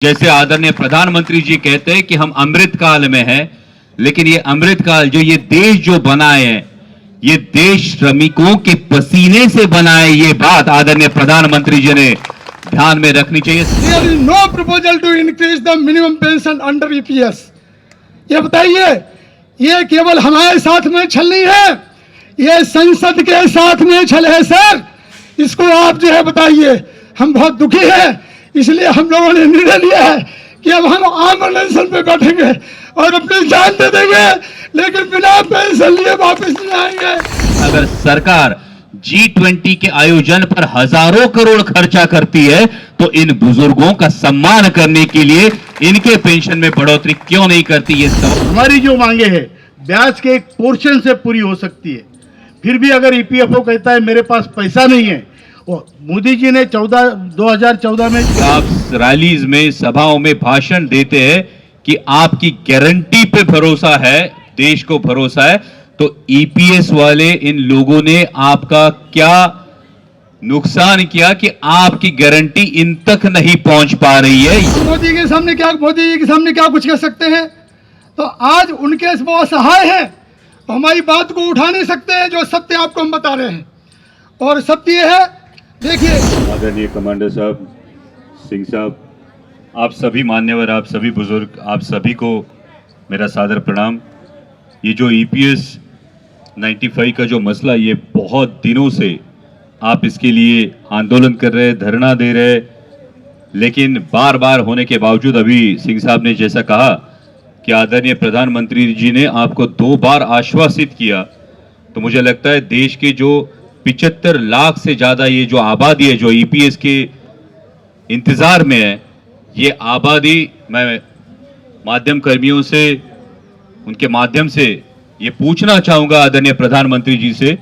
जैसे आदरणीय प्रधानमंत्री जी कहते हैं कि हम अमृत काल में हैं, लेकिन ये अमृत काल जो ये देश जो बनाए हैं, ये देश श्रमिकों के पसीने से बनाए, ये बात आदरणीय प्रधानमंत्री जी ने ध्यान में रखनी चाहिए। There is no proposal to increase the minimum pension under EPS। ये बताइए, ये केवल हमारे साथ में छल नहीं है, ये संसद के साथ में छल है सर। इसको आप जो है बताइए। हम बहुत दुखी हैं, इसलिए हम लोगों ने निर्णय लिया है कि अब हम आम अनशन पे बैठेंगे और अपनी जान दे देंगे, लेकिन बिना पेंशन लिए वापस नहीं आएंगे। अगर सरकार G20 के आयोजन पर हजारों करोड़ खर्चा करती है, तो इन बुजुर्गों का सम्मान करने के लिए इनके पेंशन में बढ़ोतरी क्यों नहीं करती? ये सब हमारी जो मांगे हैं ब्याज के एक पोर्शन से पूरी हो सकती है। फिर भी अगर ईपीएफओ कहता है मेरे पास पैसा नहीं है, और मोदी जी ने 2014 में आप रैलीज में, सभाओं में भाषण देते हैं कि आपकी गारंटी पे भरोसा है, देश को भरोसा है, तो ईपीएस वाले इन लोगों ने आपका क्या नुकसान किया कि आपकी गारंटी इन तक नहीं पहुंच पा रही है? मोदी जी के सामने क्या कुछ कह सकते हैं? तो आज उनके वो असहाय हैं, तो हमारी बात को उठा नहीं सकते हैं। जो सत्य आपको हम बता रहे हैं, और सत्य ये है, देखिए। आदरणीय कमांडर साहब, सिंह साहब, आप सभी मान्यवर, आप सभी बुजुर्ग, आप सभी को मेरा सादर प्रणाम। ये जो ईपीएस 95 का जो मसला, ये बहुत दिनों से आप इसके लिए आंदोलन कर रहे, धरना दे रहे, लेकिन बार बार होने के बावजूद अभी सिंह साहब ने जैसा कहा कि आदरणीय प्रधानमंत्री जी ने आपको 2 बार आश्वासित किया, तो मुझे लगता है देश के जो 75 लाख से ज्यादा ये जो आबादी है जो ईपीएस के इंतजार में है, ये आबादी, मैं माध्यम कर्मियों से, उनके माध्यम से ये पूछना चाहूंगा आदरणीय प्रधानमंत्री जी से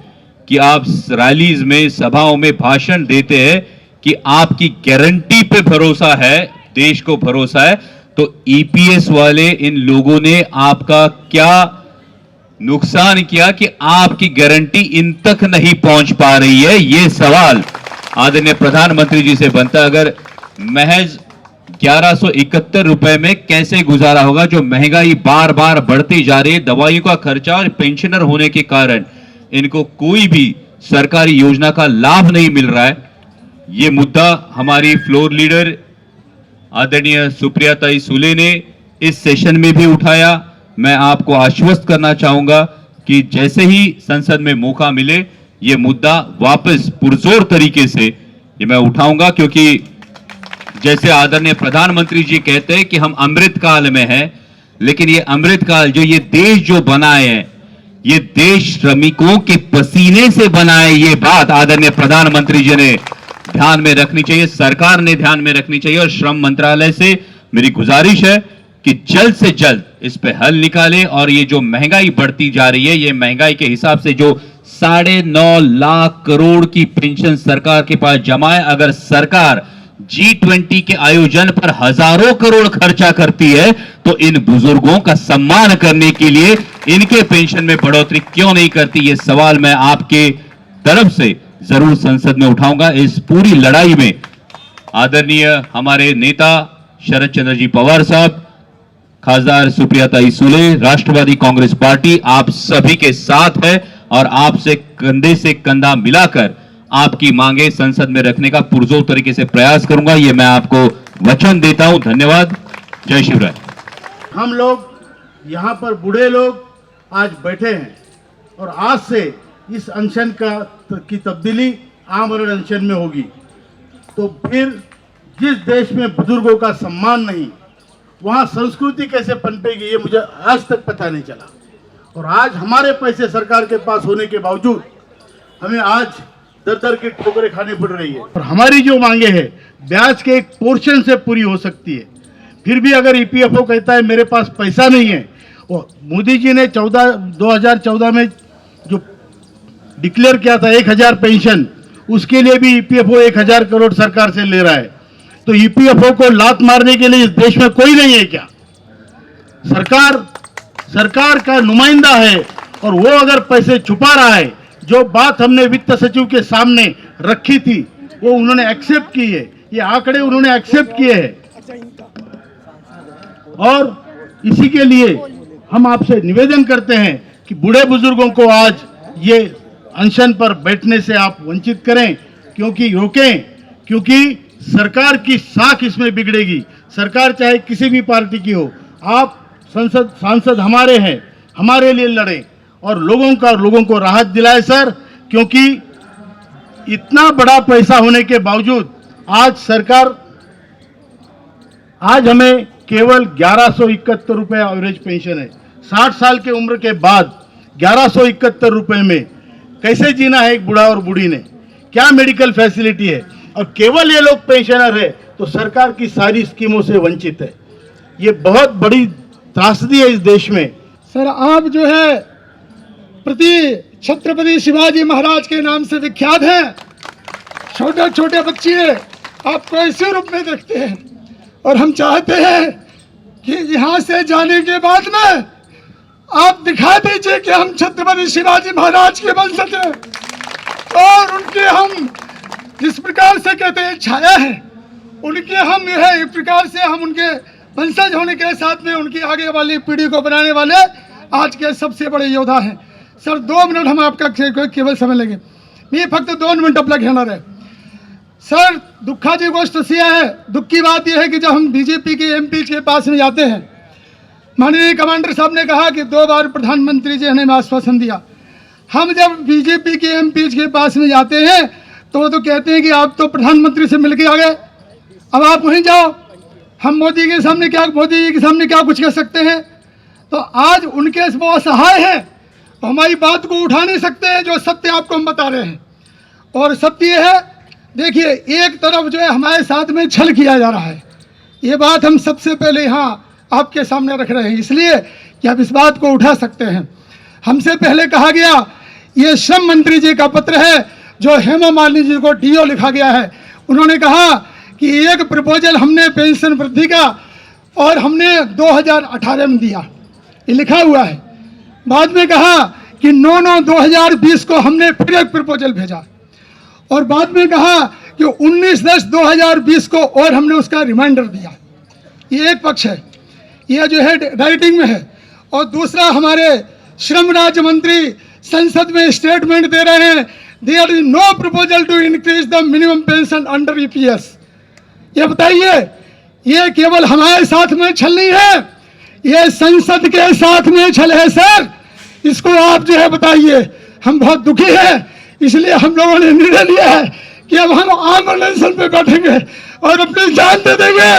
कि आप रैलीज में, सभाओं में भाषण देते हैं कि आपकी गारंटी पे भरोसा है, देश को भरोसा है, तो ईपीएस वाले इन लोगों ने आपका क्या नुकसान किया कि आपकी गारंटी इन तक नहीं पहुंच पा रही है? ये सवाल आदरणीय प्रधानमंत्री जी से बनता। अगर महज 1171 रुपए में कैसे गुजारा होगा, जो महंगाई बार बार बढ़ती जा रही है, दवाइयों का खर्चा और पेंशनर होने के कारण इनको कोई भी सरकारी योजना का लाभ नहीं मिल रहा है। ये मुद्दा हमारी फ्लोर लीडर आदरणीय सुप्रियाताई सुले ने इस सेशन में भी उठाया। मैं आपको आश्वस्त करना चाहूंगा कि जैसे ही संसद में मौका मिले, ये मुद्दा वापस पुरजोर तरीके से ये मैं उठाऊंगा, क्योंकि जैसे आदरणीय प्रधानमंत्री जी कहते हैं कि हम अमृत काल में हैं, लेकिन ये अमृत काल जो ये देश जो बनाए हैं, ये देश श्रमिकों के पसीने से बनाए, ये बात आदरणीय प्रधानमंत्री जी ने ध्यान में रखनी चाहिए, सरकार ने ध्यान में रखनी चाहिए। और श्रम मंत्रालय से मेरी गुजारिश है कि जल्द से जल्द इस पे हल निकाले, और ये जो महंगाई बढ़ती जा रही है, ये महंगाई के हिसाब से जो 9.5 लाख करोड़ की पेंशन सरकार के पास जमा है, अगर सरकार G20 के आयोजन पर हजारों करोड़ खर्चा करती है, तो इन बुजुर्गों का सम्मान करने के लिए इनके पेंशन में बढ़ोतरी क्यों नहीं करती? ये सवाल मैं आपके तरफ से जरूर संसद में उठाऊंगा। इस पूरी लड़ाई में आदरणीय हमारे नेता शरद चंद्र जी पवार साहब, खासदार सुप्रियाताई सुले, राष्ट्रवादी कांग्रेस पार्टी आप सभी के साथ है, और आपसे कंधे से कंधा मिलाकर आपकी मांगे संसद में रखने का पुरजोर तरीके से प्रयास करूंगा। ये मैं आपको वचन देता हूं। धन्यवाद। जय शिवराय। हम लोग यहाँ पर बूढ़े लोग आज बैठे हैं, और आज से इस अनशन की तब्दीली आमरण अनशन में होगी। तो फिर जिस देश में बुजुर्गों का सम्मान नहीं, वहाँ संस्कृति कैसे पनपेगी, ये मुझे आज तक पता नहीं चला। और आज हमारे पैसे सरकार के पास होने के बावजूद हमें आज दर की ठोकरें खानी पड़ रही है। और हमारी जो मांगे हैं ब्याज के एक पोर्शन से पूरी हो सकती है। फिर भी अगर ईपीएफओ कहता है मेरे पास पैसा नहीं है, और मोदी जी ने 2014 में जो डिक्लेयर किया था 1000 पेंशन, उसके लिए भी ईपीएफओ 1000 करोड़ सरकार से ले रहा है। तो ईपीएफओ को लात मारने के लिए इस देश में कोई नहीं है क्या? सरकार का नुमाइंदा है, और वो अगर पैसे छुपा रहा है, जो बात हमने वित्त सचिव के सामने रखी थी वो उन्होंने एक्सेप्ट की है, ये आंकड़े उन्होंने एक्सेप्ट किए हैं। और इसी के लिए हम आपसे निवेदन करते हैं कि बूढ़े बुजुर्गों को आज ये अनशन पर बैठने से आप वंचित करें, क्योंकि रोकें, क्योंकि सरकार की साख इसमें बिगड़ेगी। सरकार चाहे किसी भी पार्टी की हो, आप सांसद हमारे हैं, हमारे लिए लड़ें और लोगों को राहत दिलाए सर, क्योंकि इतना बड़ा पैसा होने के बावजूद आज हमें केवल 1171 रुपए एवरेज पेंशन है। 60 साल के उम्र के बाद 1171 रुपए में कैसे जीना है एक बूढ़ा और बूढ़ी ने, क्या मेडिकल फैसिलिटी है, और केवल ये लोग पेंशनर है तो सरकार की सारी स्कीमों से वंचित है। ये बहुत बड़ी त्रासदी है इस देश में। सर आप जो है छत्रपति शिवाजी महाराज के नाम से विख्यात हैं। छोटे छोटे बच्चे आपको इसी रूप में देखते हैं और हम चाहते हैं कि यहाँ से जाने के बाद में आप दिखा दीजिए कि हम छत्रपति शिवाजी महाराज के वंशज हैं और उनके हम जिस प्रकार से कहते हैं छाया है, उनके हम यह है, इस प्रकार से हम उनके वंशज होने के साथ में उनकी आगे वाली पीढ़ी को बनाने वाले आज के सबसे बड़े योद्धा हैं। सर 2 मिनट हम आपका केवल समय लेंगे, मी फक्त 2 मिनट आपला घेणार आहे। सर दुःखाची गोष्ट सी है, दुख की बात यह है कि जब हम बीजेपी के एमपी के पास में जाते हैं, माननीय कमांडर साहब ने कहा कि 2 बार प्रधानमंत्री जी ने आश्वासन दिया। हम जब बीजेपी के एमपी के पास में जाते हैं तो वो तो कहते हैं कि आप तो प्रधानमंत्री से मिलके आ गए, अब आप वहीं जाओ, हम मोदी जी के सामने क्या कुछ कह सकते हैं। तो आज उनके वो असहाय है, तो हमारी बात को उठा नहीं सकते हैं जो सत्य आपको हम बता रहे हैं। और सत्य है, देखिए एक तरफ जो है हमारे साथ में छल किया जा रहा है, ये बात हम सबसे पहले यहाँ आपके सामने रख रहे हैं, इसलिए कि आप इस बात को उठा सकते हैं। हमसे पहले कहा गया ये श्रम मंत्री जी का पत्र है जो हेमा मालिनी जी को डीओ लिखा गया है। उन्होंने कहा कि एक प्रपोजल हमने पेंशन वृद्धि का और हमने 2018 में दिया, ये लिखा हुआ है। बाद में कहा कि 9/9/2020 को हमने फिर एक प्रपोजल भेजा और बाद में कहा कि 19/10/2020 को और हमने उसका रिमाइंडर दिया। ये एक पक्ष है, ये जो है राइटिंग में है। और दूसरा हमारे श्रम राज्य मंत्री संसद में स्टेटमेंट दे रहे हैं, there is no proposal to increase the minimum pension under EPS. ये बताइए, ये केवल हमारे साथ में छल नहीं है, ये संसद के साथ में छल है सर। इसको आप जो है बताइए, हम बहुत दुखी हैं, इसलिए हम लोगों ने निर्णय लिया है कि अब हम आम अनशन पे बैठेंगे और अपनी जान दे देंगे,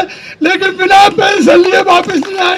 लेकिन बिना पेंशन लिए वापस नहीं आएंगे।